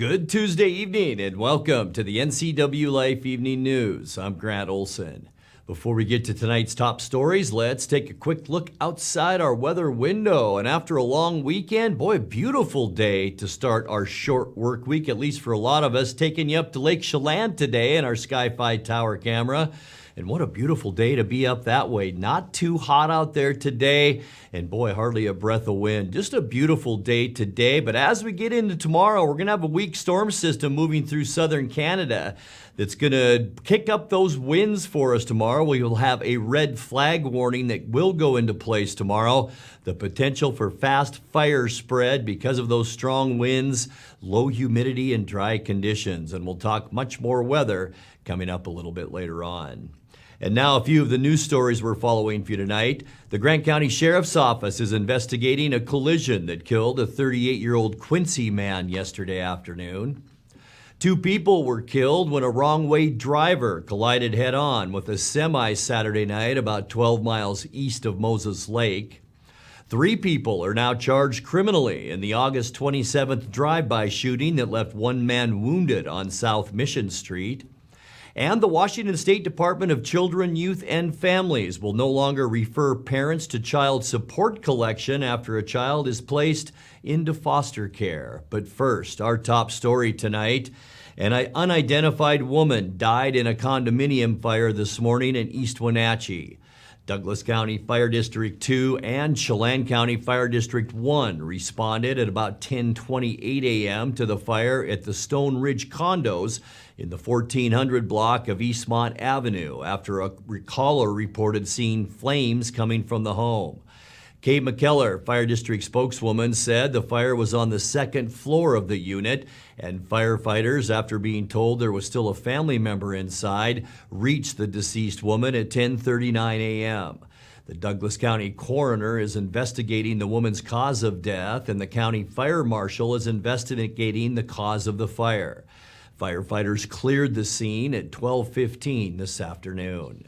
Good Tuesday evening and welcome to the NCWLIFE Evening News. I'm Grant Olson. Before we get to tonight's top stories, let's take a quick look outside our weather window. And after a long weekend, boy, a beautiful day to start our short work week, at least for a lot of us. Taking you up to Lake Chelan today in our Sky-Fi Tower camera. And what a beautiful day to be up that way. Not too hot out there today. And boy, hardly a breath of wind. Just a beautiful day today. But as we get into tomorrow, we're going to have a weak storm system moving through southern Canada that's going to kick up those winds for us tomorrow. We will have a red flag warning that will go into place tomorrow. The potential for fast fire spread because of those strong winds, low humidity, and dry conditions. And we'll talk much more weather coming up a little bit later on. And now a few of the news stories we're following for you tonight. The Grant County Sheriff's Office is investigating a collision that killed a 38-year-old Quincy man yesterday afternoon. 2 people were killed when a wrong-way driver collided head-on with a semi Saturday night about 12 miles east of Moses Lake. 3 people are now charged criminally in the August 27th drive-by shooting that left 1 man wounded on South Mission Street. And the Washington State Department of Children, Youth, and Families will no longer refer parents to child support collection after a child is placed into foster care. But first, our top story tonight. An unidentified woman died in a condominium fire this morning in East Wenatchee. Douglas County Fire District 2 and Chelan County Fire District 1 responded at about 10:28 a.m. to the fire at the Stone Ridge condos in the 1400 block of Eastmont Avenue after a caller reported seeing flames coming from the home. Kay McKellar, Fire District spokeswoman, said the fire was on the 2nd floor of the unit, and firefighters, after being told there was still a family member inside, reached the deceased woman at 10:39 a.m. The Douglas County coroner is investigating the woman's cause of death, and the county fire marshal is investigating the cause of the fire. Firefighters cleared the scene at 12:15 this afternoon.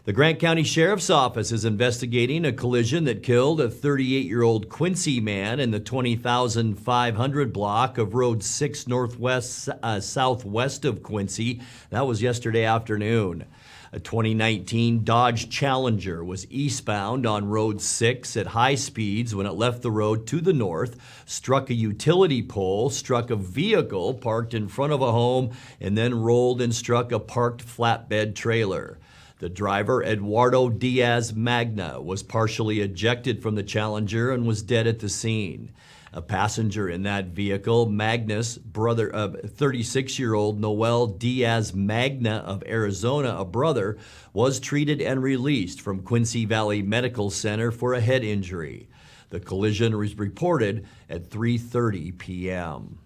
The Grant County Sheriff's Office is investigating a collision that killed a 38-year-old Quincy man in the 20,500 block of Road 6 northwest southwest of Quincy. That was yesterday afternoon. A 2019 Dodge Challenger was eastbound on Road 6 at high speeds when it left the road to the north, struck a utility pole, struck a vehicle parked in front of a home, and then rolled and struck a parked flatbed trailer. The driver, Eduardo Diaz Magna, was partially ejected from the Challenger and was dead at the scene. A passenger in that vehicle, Magnus, brother of 36-year-old Noel Diaz Magna of Arizona, a brother, was treated and released from Quincy Valley Medical Center for a head injury. The collision was reported at 3:30 p.m.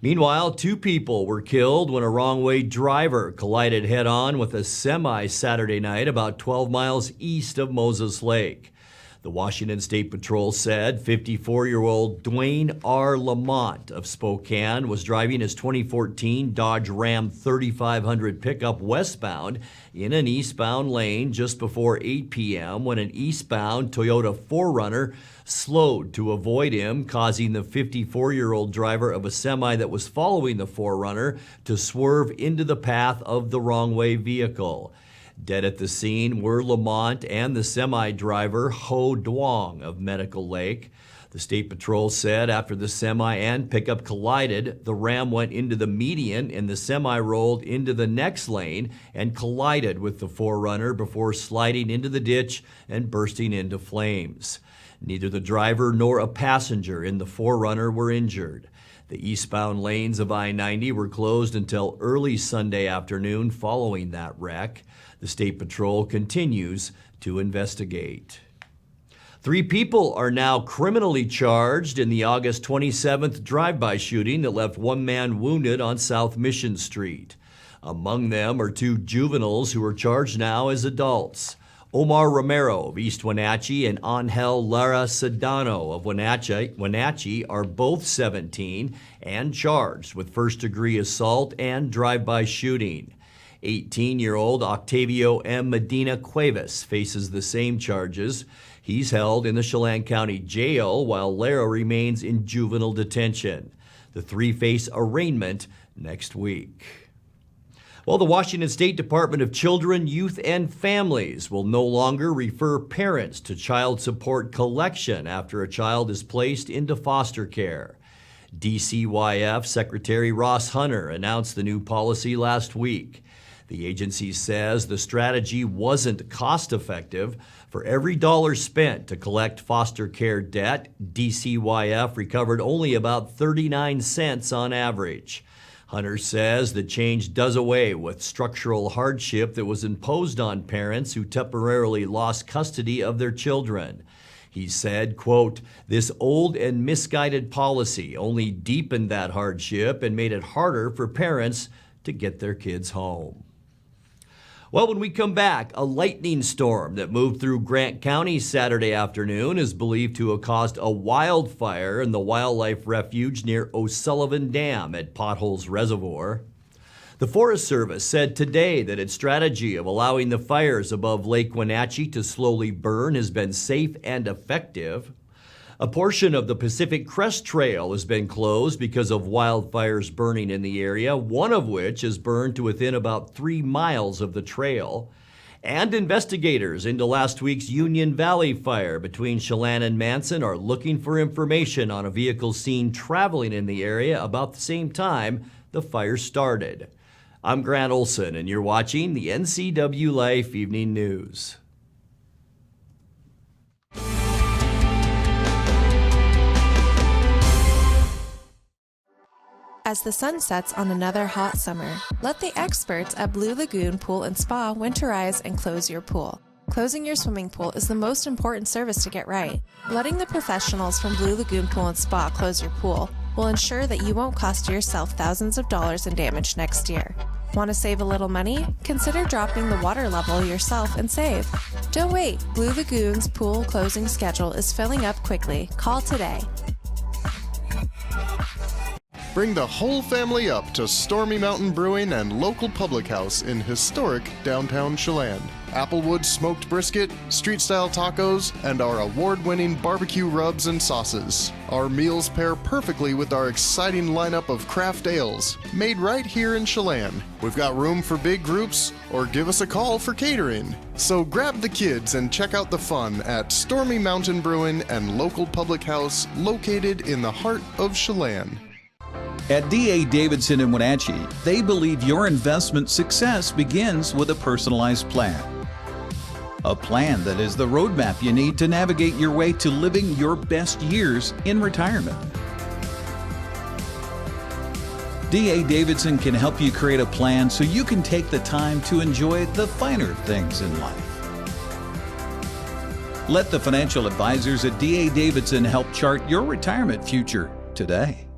Meanwhile, 2 people were killed when a wrong-way driver collided head-on with a semi Saturday night about 12 miles east of Moses Lake. The Washington State Patrol said 54-year-old Dwayne R. Lamont of Spokane was driving his 2014 Dodge Ram 3500 pickup westbound in an eastbound lane just before 8 p.m. when an eastbound Toyota 4Runner slowed to avoid him, causing the 54-year-old driver of a semi that was following the 4Runner to swerve into the path of the wrong-way vehicle. Dead at the scene were Lamont and the semi-driver Ho Duong of Medical Lake. The State Patrol said after the semi and pickup collided, the Ram went into the median and the semi rolled into the next lane and collided with the 4Runner before sliding into the ditch and bursting into flames. Neither the driver nor a passenger in the 4Runner were injured. The eastbound lanes of I-90 were closed until early Sunday afternoon following that wreck. The State Patrol continues to investigate. 3 people are now criminally charged in the August 27th drive-by shooting that left 1 man wounded on South Mission Street. Among them are 2 juveniles who are charged now as adults. Omar Romero of East Wenatchee and Angel Lara Sedano of Wenatchee are both 17 and charged with first-degree assault and drive-by shooting. 18-year-old Octavio M. Medina Cuevas faces the same charges. He's held in the Chelan County Jail while Lara remains in juvenile detention. The three face arraignment next week. Well, the Washington State Department of Children, Youth, and Families will no longer refer parents to child support collection after a child is placed into foster care. NCWLIFE Secretary Ross Hunter announced the new policy last week. The agency says the strategy wasn't cost-effective. For every dollar spent to collect foster care debt, NCWLIFE recovered only about 39 cents on average. Hunter says the change does away with structural hardship that was imposed on parents who temporarily lost custody of their children. He said, quote, "This old and misguided policy only deepened that hardship and made it harder for parents to get their kids home." Well, when we come back, a lightning storm that moved through Grant County Saturday afternoon is believed to have caused a wildfire in the wildlife refuge near O'Sullivan Dam at Potholes Reservoir. The Forest Service said today that its strategy of allowing the fires above Lake Wenatchee to slowly burn has been safe and effective. A portion of the Pacific Crest Trail has been closed because of wildfires burning in the area, one of which has burned to within about 3 miles of the trail. And investigators into last week's Union Valley fire between Chelan and Manson are looking for information on a vehicle seen traveling in the area about the same time the fire started. I'm Grant Olson, and you're watching the NCWLIFE Evening News. As the sun sets on another hot summer, let the experts at Blue Lagoon Pool and Spa winterize and close your pool. Closing your swimming pool is the most important service to get right. Letting the professionals from Blue Lagoon Pool and Spa close your pool will ensure that you won't cost yourself thousands of dollars in damage next year. Want to save a little money? Consider dropping the water level yourself and save. Don't wait. Blue Lagoon's pool closing schedule is filling up quickly. Call today. Bring the whole family up to Stormy Mountain Brewing and local public house in historic downtown Chelan. Applewood smoked brisket, street-style tacos, and our award-winning barbecue rubs and sauces. Our meals pair perfectly with our exciting lineup of craft ales, made right here in Chelan. We've got room for big groups, or give us a call for catering. So grab the kids and check out the fun at Stormy Mountain Brewing and local public house located in the heart of Chelan. At D.A. Davidson in Wenatchee, they believe your investment success begins with a personalized plan. A plan that is the roadmap you need to navigate your way to living your best years in retirement. D.A. Davidson can help you create a plan so you can take the time to enjoy the finer things in life. Let the financial advisors at D.A. Davidson help chart your retirement future today.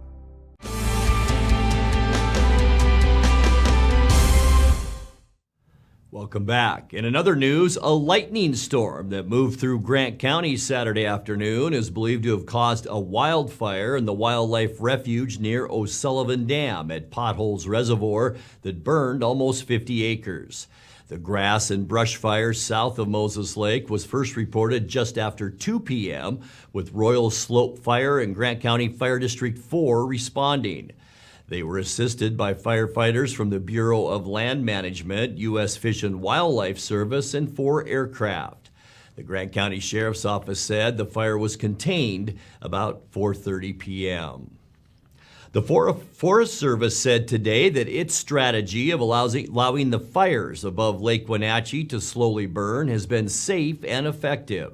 Welcome back. In another news, a lightning storm that moved through Grant County Saturday afternoon is believed to have caused a wildfire in the wildlife refuge near O'Sullivan Dam at Potholes Reservoir that burned almost 50 acres. The grass and brush fire south of Moses Lake was first reported just after 2 p.m., with Royal Slope Fire and Grant County Fire District 4 responding. They were assisted by firefighters from the Bureau of Land Management, U.S. Fish and Wildlife Service, and 4 aircraft. The Grant County Sheriff's Office said the fire was contained about 4:30 p.m. The Forest Service said today that its strategy of allowing the fires above Lake Wenatchee to slowly burn has been safe and effective.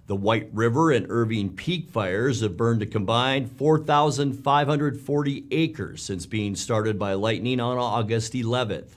The White River and Irving Peak fires have burned a combined 4,540 acres since being started by lightning on August 11th.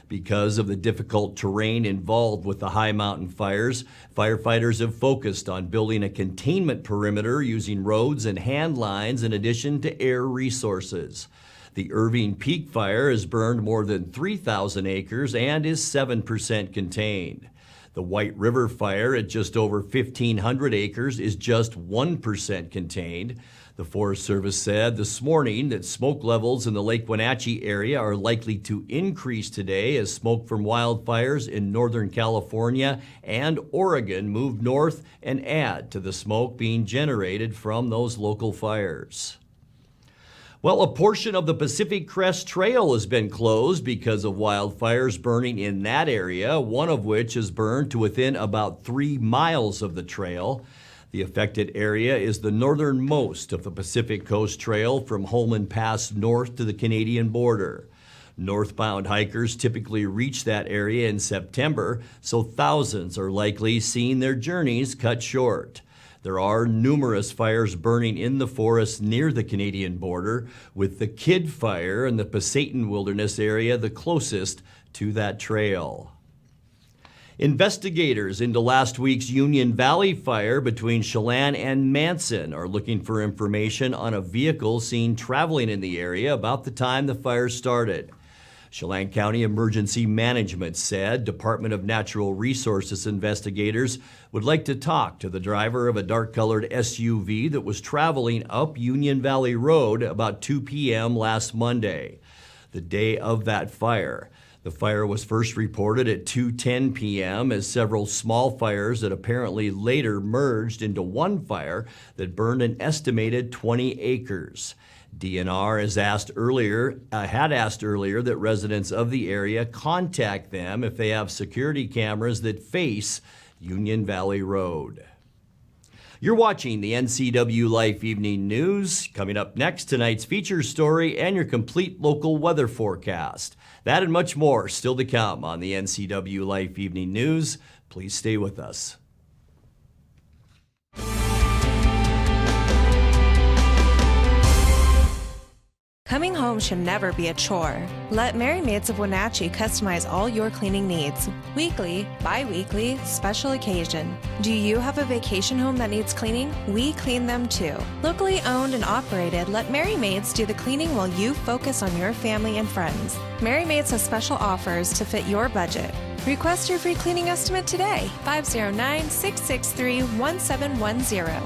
Because of the difficult terrain involved with the high mountain fires, firefighters have focused on building a containment perimeter using roads and hand lines in addition to air resources. The Irving Peak fire has burned more than 3,000 acres and is 7% contained. The White River fire at just over 1,500 acres is just 1% contained. The Forest Service said this morning that smoke levels in the Lake Wenatchee area are likely to increase today as smoke from wildfires in Northern California and Oregon move north and add to the smoke being generated from those local fires. Well, a portion of the Pacific Crest Trail has been closed because of wildfires burning in that area, one of which is burned to within about 3 miles of the trail. The affected area is the northernmost of the Pacific Coast Trail from Holman Pass north to the Canadian border. Northbound hikers typically reach that area in September, so thousands are likely seeing their journeys cut short. There are numerous fires burning in the forest near the Canadian border, with the Kidd Fire in the Pasayten Wilderness area the closest to that trail. Investigators into last week's Union Valley fire between Chelan and Manson are looking for information on a vehicle seen traveling in the area about the time the fire started. Chelan County Emergency Management said Department of Natural Resources investigators would like to talk to the driver of a dark-colored SUV that was traveling up Union Valley Road about 2 p.m. last Monday, the day of that fire. The fire was first reported at 2:10 p.m. as several small fires that apparently later merged into one fire that burned an estimated 20 acres. DNR had asked earlier that residents of the area contact them if they have security cameras that face Union Valley Road. You're watching the NCWLIFE Evening News. Coming up next, tonight's feature story and your complete local weather forecast. That and much more still to come on the NCWLIFE Evening News. Please stay with us. Coming home should never be a chore. Let Merry Maids of Wenatchee customize all your cleaning needs. Weekly, bi-weekly, special occasion. Do you have a vacation home that needs cleaning? We clean them too. Locally owned and operated, let Merry Maids do the cleaning while you focus on your family and friends. Merry Maids has special offers to fit your budget. Request your free cleaning estimate today. 509-663-1710.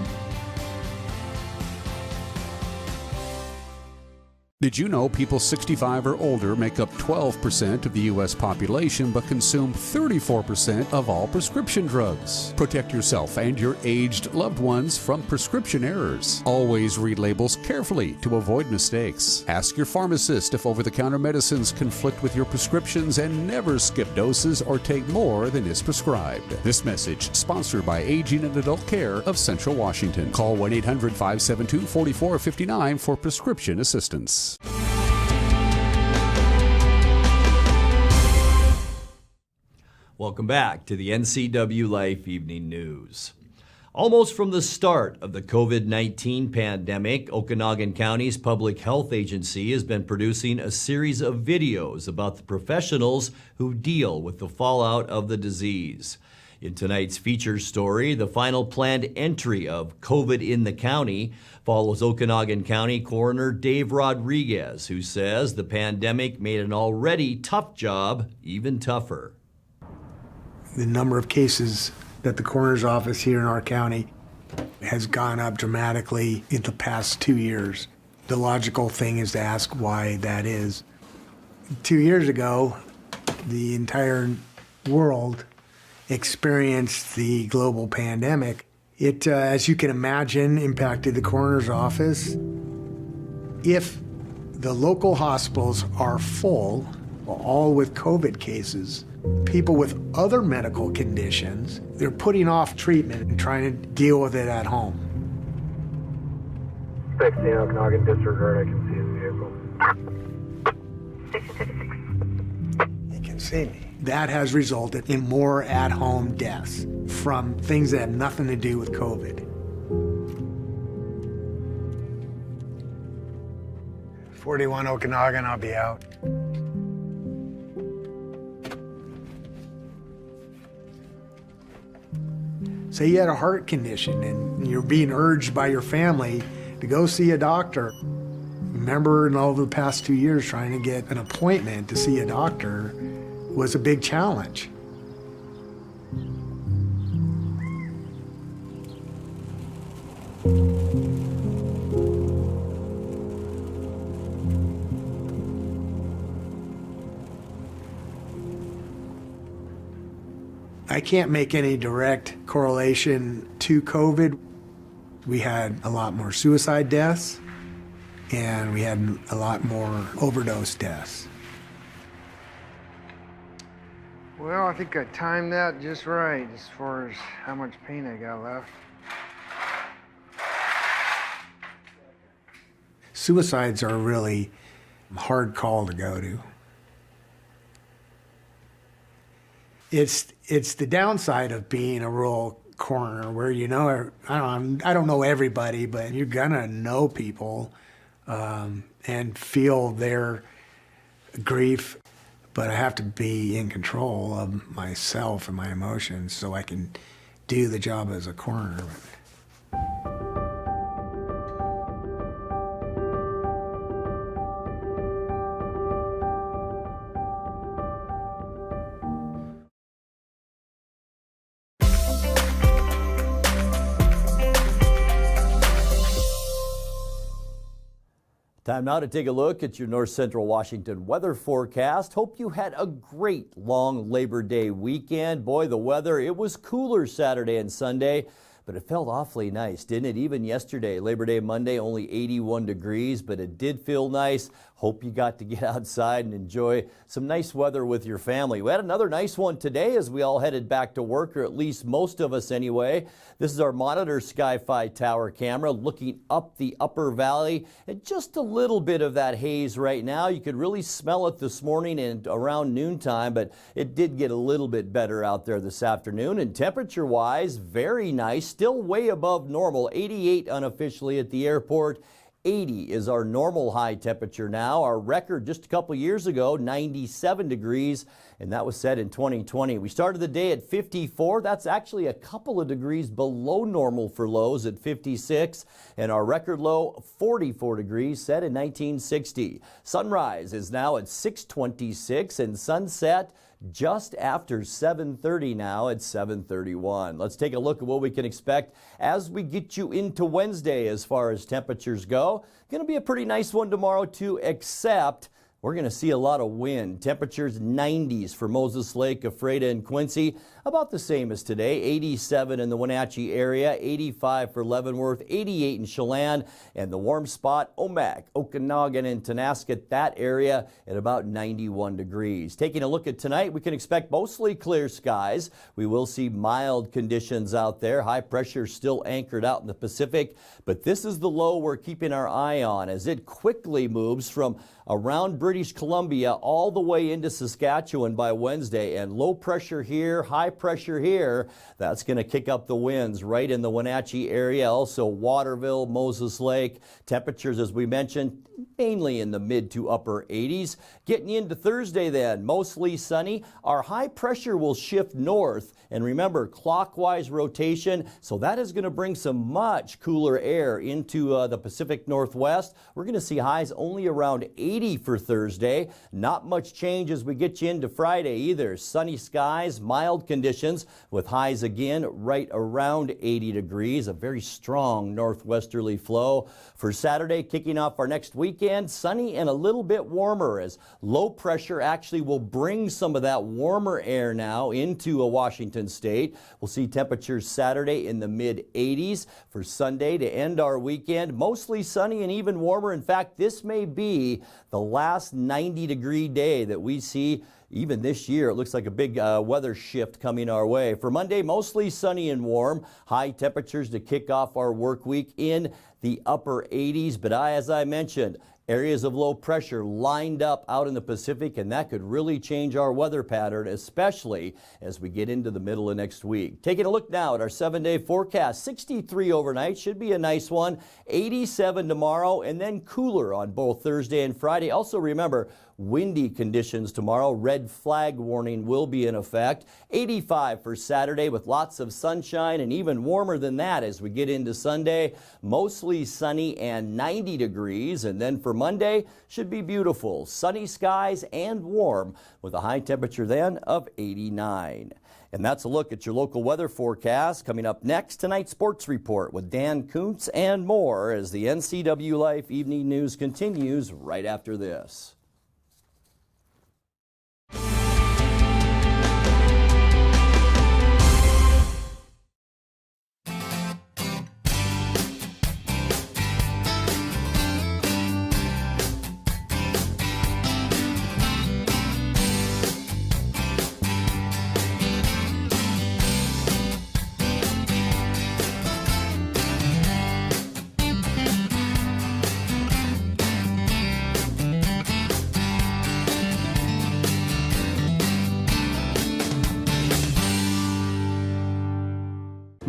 Did you know people 65 or older make up 12% of the U.S. population but consume 34% of all prescription drugs? Protect yourself and your aged loved ones from prescription errors. Always read labels carefully to avoid mistakes. Ask your pharmacist if over-the-counter medicines conflict with your prescriptions, and never skip doses or take more than is prescribed. This message sponsored by Aging and Adult Care of Central Washington. Call 1-800-572-4459 for prescription assistance. Welcome back to the NCWLIFE Evening News. Almost from the start of the COVID-19 pandemic, Okanagan County's Public Health Agency has been producing a series of videos about the professionals who deal with the fallout of the disease. In tonight's feature story, the final planned entry of COVID in the county follows Okanagan County Coroner Dave Rodriguez, who says the pandemic made an already tough job even tougher. The number of cases that the coroner's office here in our county has gone up dramatically in the past 2 years. The logical thing is to ask why that is. 2 years ago, the entire world experienced the global pandemic. It, as you can imagine, impacted the coroner's office. If the local hospitals are full, all with COVID cases, people with other medical conditions, they're putting off treatment and trying to deal with it at home. 16 Okanagan disregard, I can see his vehicle. 666. You can see me. That has resulted in more at-home deaths from things that have nothing to do with COVID. 41 Okanagan, I'll be out. Say you had a heart condition and you're being urged by your family to go see a doctor. Remember, in all the past 2 years, trying to get an appointment to see a doctor was a big challenge. I can't make any direct correlation to COVID. We had a lot more suicide deaths. and we had a lot more overdose deaths. Well, I think I timed that just right as far as how much pain I got left. Suicides are a really hard call to go to. It's the downside of being a rural coroner where I don't know everybody, but you're gonna know people and feel their grief. But I have to be in control of myself and my emotions so I can do the job as a coroner. Time now to take a look at your North Central Washington weather forecast. Hope you had a great long Labor Day weekend. Boy, the weather, it was cooler Saturday and Sunday, but it felt awfully nice, didn't it? Even yesterday, Labor Day Monday, only 81 degrees, but it did feel nice. Hope you got to get outside and enjoy some nice weather with your family. We had another nice one today as we all headed back to work, or at least most of us anyway. This is our Monitor Sky-Fi Tower camera looking up the upper valley, and just a little bit of that haze right now. You could really smell it this morning and around noontime, but it did get a little bit better out there this afternoon. And temperature-wise, very nice, still way above normal, 88 unofficially at the airport. 80 is our normal high temperature now. Our record just a couple years ago, 97 degrees, and that was set in 2020. We started the day at 54. That's actually a couple of degrees below normal for lows at 56, and our record low, 44 degrees, set in 1960. Sunrise is now at 6:26, and sunset just after 7:30 now at 7:31. Let's take a look at what we can expect as we get you into Wednesday as far as temperatures go. Going to be a pretty nice one tomorrow too, except we're going to see a lot of wind. Temperatures 90s for Moses Lake, Ephrata, and Quincy. About the same as today. 87 in the Wenatchee area, 85 for Leavenworth, 88 in Chelan, and the warm spot, Omak, Okanagan, and Tonasket, that area at about 91 degrees. Taking a look at tonight, we can expect mostly clear skies. We will see mild conditions out there. High pressure still anchored out in the Pacific, but this is the low we're keeping our eye on as it quickly moves from around British Columbia all the way into Saskatchewan by Wednesday, and low pressure here, high pressure here. That's going to kick up the winds right in the Wenatchee area, also Waterville, Moses Lake. Temperatures, as we mentioned, mainly in the mid to upper 80s. Getting into Thursday then, mostly sunny. Our high pressure will shift north, and remember, clockwise rotation, so that is going to bring some much cooler air into the Pacific Northwest. We're going to see highs only around 80 for Thursday. Not much change as we get you into Friday either. Sunny skies, mild conditions with highs again right around 80 degrees. A very strong northwesterly flow. For Saturday, kicking off our next weekend, sunny and a little bit warmer as low pressure actually will bring some of that warmer air now into Washington State. We'll see temperatures Saturday in the mid 80s. For Sunday to end our weekend, mostly sunny and even warmer. In fact, this may be the last 90-degree day that we see even this year. It looks like a big weather shift coming our way. For Monday, mostly sunny and warm. High temperatures to kick off our work week in the upper 80s. But as I mentioned, areas of low pressure lined up out in the Pacific, and that could really change our weather pattern, especially as we get into the middle of next week. Taking a look now at our 7-day forecast. 63 overnight, should be a nice one. 87 tomorrow, and then cooler on both Thursday and Friday. Also remember, windy conditions tomorrow. Red flag warning will be in effect. 85 for Saturday with lots of sunshine, and even warmer than that as we get into Sunday. Mostly sunny and 90 degrees. And then for Monday, should be beautiful. Sunny skies and warm with a high temperature then of 89. And that's a look at your local weather forecast. Coming up next, tonight's sports report with Dan Kuntz and more as the NCWLIFE Evening News continues right after this.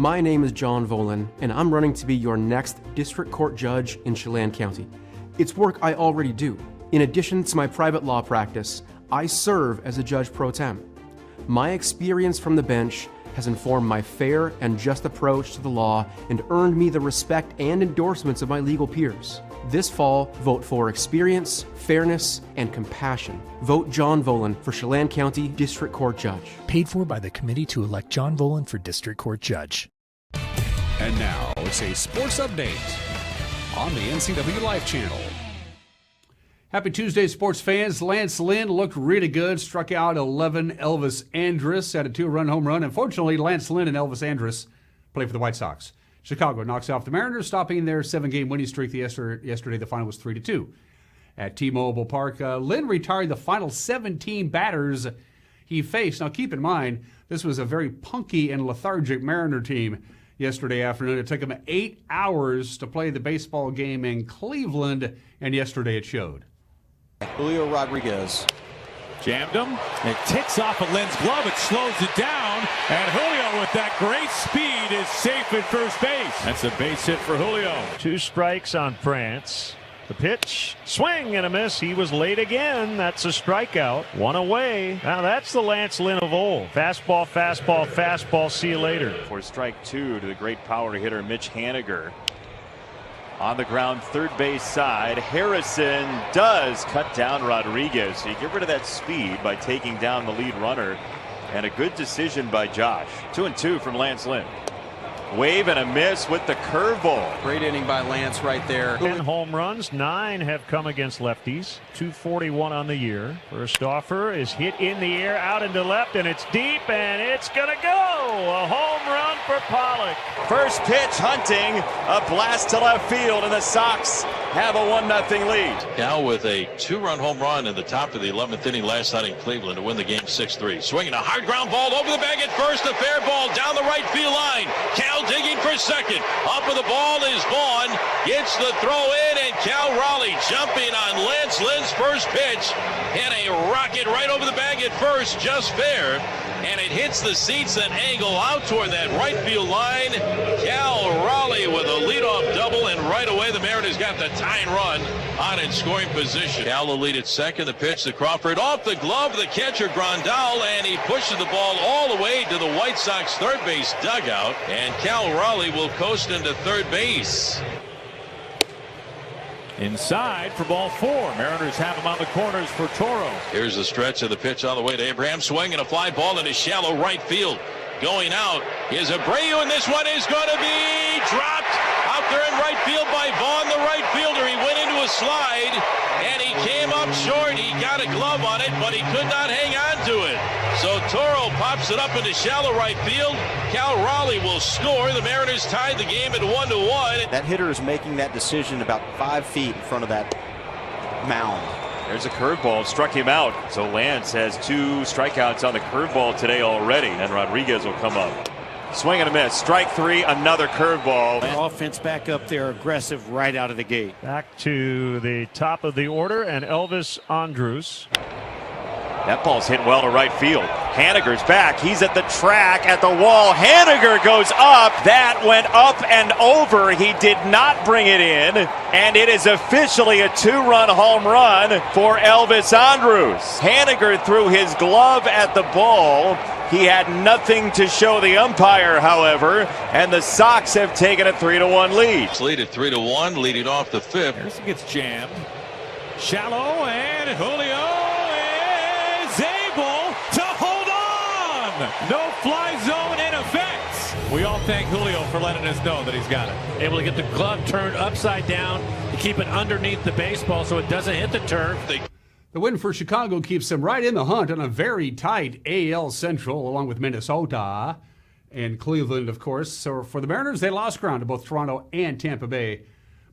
My name is John Volan, and I'm running to be your next district court judge in Chelan County. It's work I already do. In addition to my private law practice, I serve as a judge pro tem. My experience from the bench has informed my fair and just approach to the law and earned me the respect and endorsements of my legal peers. This fall, vote for experience, fairness, and compassion. Vote John Volan for Chelan County District Court Judge. Paid for by the committee to elect John Volan for District Court Judge. And now it's a sports update on the NCWLIFE channel. Happy Tuesday, sports fans. Lance Lynn looked really good, struck out 11 Elvis Andrus, had a 2-run home run. Unfortunately, Lance Lynn and Elvis Andrus play for the White Sox. Chicago knocks off the Mariners, stopping their 7-game winning streak. Yesterday, the final was 3-2. At T-Mobile Park, Lynn retired the final 17 batters he faced. Now, keep in mind, this was a very punky and lethargic Mariner team yesterday afternoon. It took him 8 hours to play the baseball game in Cleveland, and yesterday it showed. Julio Rodriguez jammed him. It ticks off of Lynn's glove. It slows it down. And Julio, with that great speed, is safe at first base. That's a base hit for Julio. 2 strikes on France. The pitch, swing and a miss. He was late again. That's a strikeout. 1 away. Now that's the Lance Lynn of old. Fastball, fastball, fastball. See you later. For strike 2 to the great power hitter Mitch Haniger. On the ground, third base side. Harrison does cut down Rodriguez. So you get rid of that speed by taking down the lead runner. And a good decision by Josh. 2-2 from Lance Lynn. Wave and a miss with the curveball. Great inning by Lance right there. 10 home runs, 9 have come against lefties. 241 on the year. First offer is hit in the air, out into left, and it's deep, and it's gonna go. A home run for Pollock. First pitch, Hunting, a blast to left field, and the Sox have a 1-0 lead. Now with a 2-run home run in the top of the 11th inning last night in Cleveland to win the game 6-3. Swinging a hard ground ball over the bag at first, a fair ball down the right field line. Cal digging for second. Up with the ball is Vaughn. Gets the throw in, and Cal Raleigh jumping on Lance Lynn's first pitch. And a rocket right over the bag at first, just fair. And it hits the seats and angle out toward that right field line. Cal Raleigh with a leadoff double, and right away the Mariners got the tying run on in scoring position. Cal will lead at second. The pitch to Crawford off the glove of the catcher Grandal, and he pushes the ball all the way to the White Sox third base dugout. And Cal Raleigh will coast into third base. Inside for ball 4. Mariners have him on the corners for Toro. Here's the stretch of the pitch all the way to Abraham. Swinging a fly ball into shallow right field. Going out is Abreu, and this one is going to be dropped out there in right field by Vaughn, the right fielder. He went into a slide, and he came up short. He got a glove on it, but he could not hang on to it. So Toro pops it up into shallow right field. Cal Raleigh will score. The Mariners tied the game at 1-1. That hitter is making that decision about 5 feet in front of that mound. There's a curveball, struck him out. So Lance has 2 strikeouts on the curveball today already, and Rodriguez will come up. Swing and a miss. Strike 3, another curveball. Offense back up there, aggressive right out of the gate. Back to the top of the order, and Elvis Andrus. That ball's hit well to right field. Haniger's back. He's at the track, at the wall. Haniger goes up. That went up and over. He did not bring it in. And it is officially a 2-run home run for Elvis Andrus. Haniger threw his glove at the ball. He had nothing to show the umpire, however, and the Sox have taken a 3-1 lead. Lead at 3-1, leading off the 5th. Harrison gets jammed. Shallow, and Julio is able to hold on. No fly zone in effect. We all thank Julio for letting us know that he's got it. Able to get the glove turned upside down to keep it underneath the baseball so it doesn't hit the turf. The win for Chicago keeps them right in the hunt on a very tight AL Central, along with Minnesota and Cleveland, of course. So for the Mariners, they lost ground to both Toronto and Tampa Bay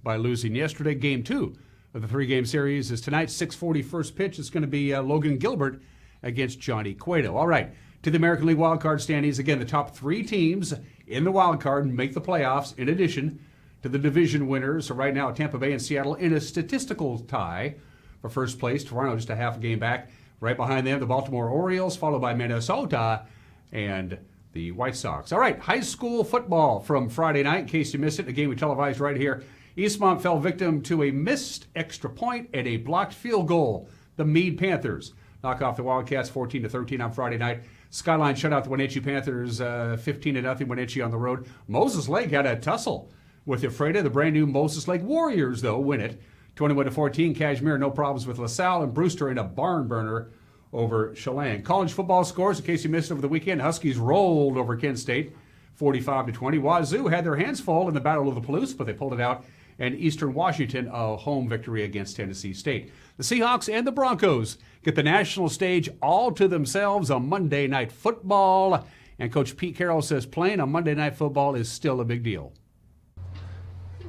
by losing yesterday. Game 2 of the 3-game series is tonight, 6:40 first pitch. It's going to be Logan Gilbert against Johnny Cueto. All right, to the American League wildcard standings. Again, the top 3 teams in the wildcard make the playoffs, in addition to the division winners. So right now, Tampa Bay and Seattle in a statistical tie for first place. Toronto just a half a game back. Right behind them, the Baltimore Orioles, followed by Minnesota and the White Sox. All right, high school football from Friday night. In case you missed it, a game we televised right here. Eastmont fell victim to a missed extra point and a blocked field goal. The Meade Panthers knock off the Wildcats 14-13 on Friday night. Skyline shut out the Wenatchee Panthers 15-0 Wenatchee on the road. Moses Lake had a tussle with Ephrata. The brand new Moses Lake Warriors, though, win it 21-14. Cashmere, no problems with LaSalle, and Brewster in a barn burner over Chelan. College football scores, in case you missed it over the weekend, Huskies rolled over Kent State 45-20. Wazoo had their hands full in the Battle of the Palouse, but they pulled it out. And Eastern Washington, a home victory against Tennessee State. The Seahawks and the Broncos get the national stage all to themselves on Monday Night Football. And Coach Pete Carroll says playing on Monday Night Football is still a big deal.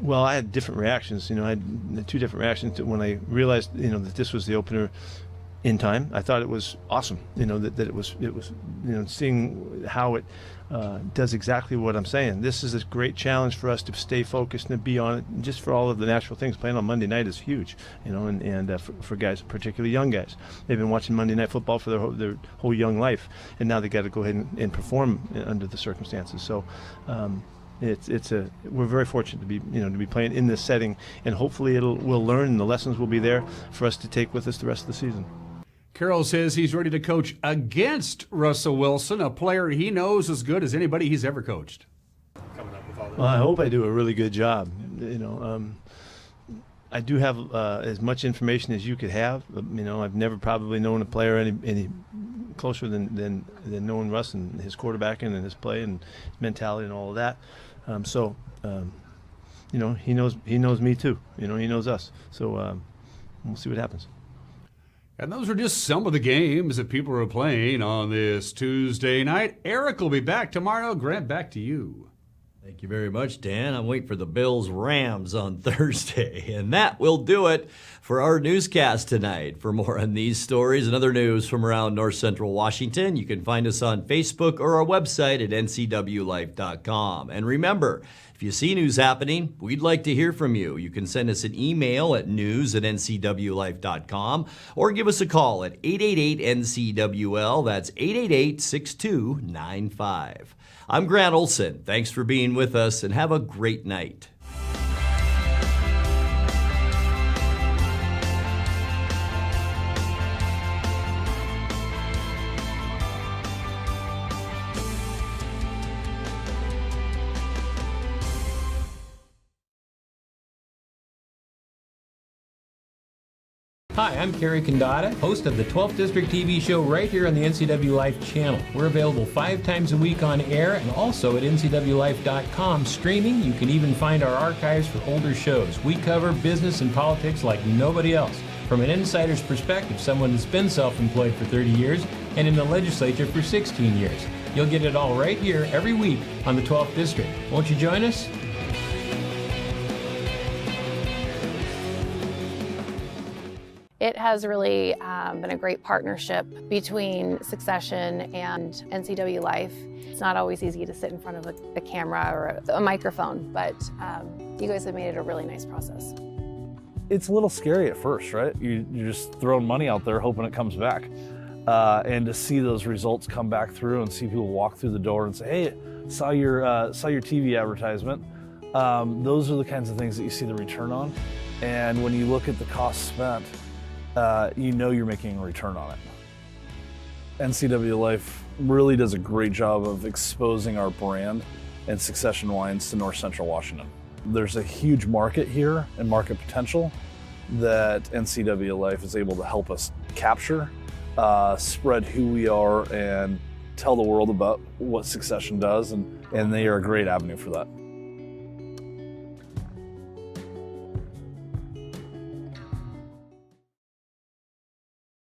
Well, I had different reactions. I had two different reactions when I realized, that this was the opener in time. I thought it was awesome, that it was, seeing how it does exactly what I'm saying. This is a great challenge for us to stay focused and be on it. And just for all of the natural things, playing on Monday night is huge, and for guys, particularly young guys. They've been watching Monday Night Football for their whole young life, and now they got to go ahead and perform under the circumstances. So we're very fortunate to be playing in this setting, and hopefully we'll learn, and the lessons will be there for us to take with us the rest of the season. Carroll says he's ready to coach against Russell Wilson, a player he knows as good as anybody he's ever coached. Well, I hope I do a really good job. I do have as much information as you could have. I've never probably known a player any closer than knowing Russ and his quarterbacking and his play and his mentality and all of that. He knows me too. He knows us. So we'll see what happens. And those are just some of the games that people are playing on this Tuesday night. Eric will be back tomorrow. Grant, back to you. Thank you very much, Dan. I'm waiting for the Bills-Rams on Thursday. And that will do it for our newscast tonight. For more on these stories and other news from around North Central Washington, you can find us on Facebook or our website at ncwlife.com. And remember, if you see news happening, we'd like to hear from you. You can send us an email at news@ncwlife.com or give us a call at 888-NCWL. That's 888-6295. I'm Grant Olson. Thanks for being with us, and have a great night. Hi, I'm Kerry Condata, host of the 12th District TV show right here on the NCW Life channel. We're available 5 times a week on air and also at ncwlife.com streaming. You can even find our archives for older shows. We cover business and politics like nobody else. From an insider's perspective, someone that's been self-employed for 30 years and in the legislature for 16 years. You'll get it all right here every week on the 12th District. Won't you join us? It has really been a great partnership between Succession and NCW Life. It's not always easy to sit in front of a camera or a microphone, but you guys have made it a really nice process. It's a little scary at first, right? You're just throwing money out there hoping it comes back. And to see those results come back through and see people walk through the door and say, hey, saw your TV advertisement. Those are the kinds of things that you see the return on. And when you look at the cost spent, you know you're making a return on it. NCW Life really does a great job of exposing our brand and Succession Wines to North Central Washington. There's a huge market here and market potential that NCW Life is able to help us capture, spread who we are, and tell the world about what Succession does, and they are a great avenue for that.